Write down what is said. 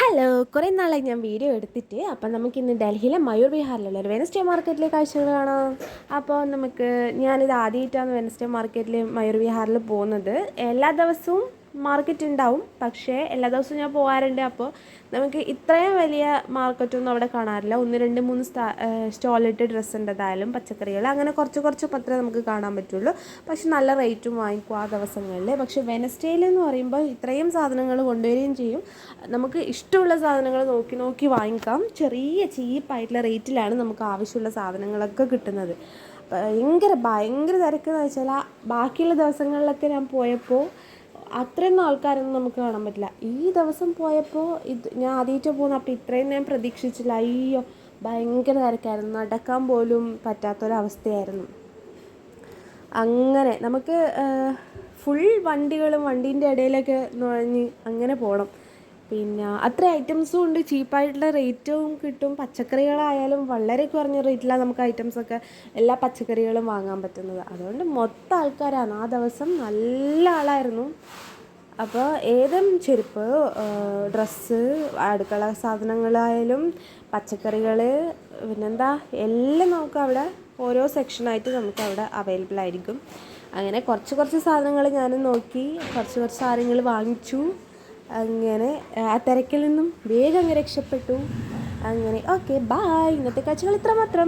Hello, കുറേ നാളായി ഞാൻ വീഡിയോ എടുത്തിട്ട്. അപ്പം നമുക്കിന്ന് ഡൽഹിയിലെ മയൂർ വിഹാറിലുള്ള ഒരു വെനസ്ഡേ മാർക്കറ്റിലെ കാഴ്ചകൾ കാണാം. അപ്പോൾ ഞാനിത് ആദ്യമായിട്ടാണ് വെനസ്ഡേ മാർക്കറ്റിൽ മയൂർ വിഹാറിൽ പോകുന്നത്. എല്ലാ ദിവസവും മാർക്കറ്റ് ഉണ്ടാവും, പക്ഷേ എല്ലാ ദിവസവും ഞാൻ പോകാറുണ്ട്. അപ്പോൾ നമുക്ക് ഇത്രയും വലിയ മാർക്കറ്റൊന്നും അവിടെ കാണാറില്ല. 1, 2, 3 സ്റ്റോളിട്ട് ഡ്രസ്സിൻ്റെതായാലും പച്ചക്കറികൾ അങ്ങനെ കുറച്ച് മാത്രമേ നമുക്ക് കാണാൻ പറ്റുള്ളൂ. പക്ഷെ നല്ല റേറ്റും വാങ്ങിക്കും ആ ദിവസങ്ങളിൽ. പക്ഷേ വെനസ്ഡേയിലെന്ന് പറയുമ്പോൾ ഇത്രയും സാധനങ്ങൾ കൊണ്ടുവരികയും ചെയ്യും. നമുക്ക് ഇഷ്ടമുള്ള സാധനങ്ങൾ നോക്കി വാങ്ങിക്കാം. ചെറിയ ചീപ്പായിട്ടുള്ള റേറ്റിലാണ് നമുക്ക് ആവശ്യമുള്ള സാധനങ്ങളൊക്കെ കിട്ടുന്നത്. ഭയങ്കര തിരക്കെന്ന് വെച്ചാൽ ബാക്കിയുള്ള ദിവസങ്ങളിലൊക്കെ ഞാൻ പോയപ്പോൾ അത്രയൊന്നും ആൾക്കാരൊന്നും നമുക്ക് കാണാൻ പറ്റില്ല. ഈ ദിവസം പോയപ്പോൾ ഞാൻ ആദ്യമായിട്ട് പോകുന്നത്, അപ്പോൾ ഇത്രയും ഞാൻ പ്രതീക്ഷിച്ചില്ല. അയ്യോ, ഭയങ്കര തിരക്കായിരുന്നു. നടക്കാൻ പോലും പറ്റാത്തൊരവസ്ഥയായിരുന്നു. അങ്ങനെ നമുക്ക് ഫുൾ വണ്ടീൻ്റെ ഇടയിലൊക്കെ നുഴഞ്ഞ് അങ്ങനെ പോകണം. പിന്നെ അത്ര ഐറ്റംസും ഉണ്ട്, ചീപ്പായിട്ടുള്ള റേറ്റും കിട്ടും. പച്ചക്കറികളായാലും വളരെ കുറഞ്ഞ റേറ്റിലാണ് നമുക്ക് ഐറ്റംസൊക്കെ എല്ലാ പച്ചക്കറികളും വാങ്ങാൻ പറ്റുന്നത്. അതുകൊണ്ട് മൊത്തം ആൾക്കാരാണ് ആ ദിവസം. നല്ല ആളായിരുന്നു. അപ്പോൾ ഏതും ചെരുപ്പ്, ഡ്രസ്സ്, അടുക്കള സാധനങ്ങളായാലും പച്ചക്കറികൾ, പിന്നെന്താ എല്ലാം നമുക്കവിടെ ഓരോ സെക്ഷനായിട്ട് നമുക്കവിടെ അവൈലബിൾ ആയിരിക്കും. അങ്ങനെ കുറച്ച് സാധനങ്ങൾ ഞാനും നോക്കി, കുറച്ച് സാധനങ്ങൾ വാങ്ങിച്ചു. അങ്ങനെ ആ തിരക്കിൽ നിന്നും വേഗം രക്ഷപ്പെട്ടു. അങ്ങനെ ഓക്കെ, ബായ്. ഇന്നത്തെ കാഴ്ചകൾ ഇത്ര മാത്രം.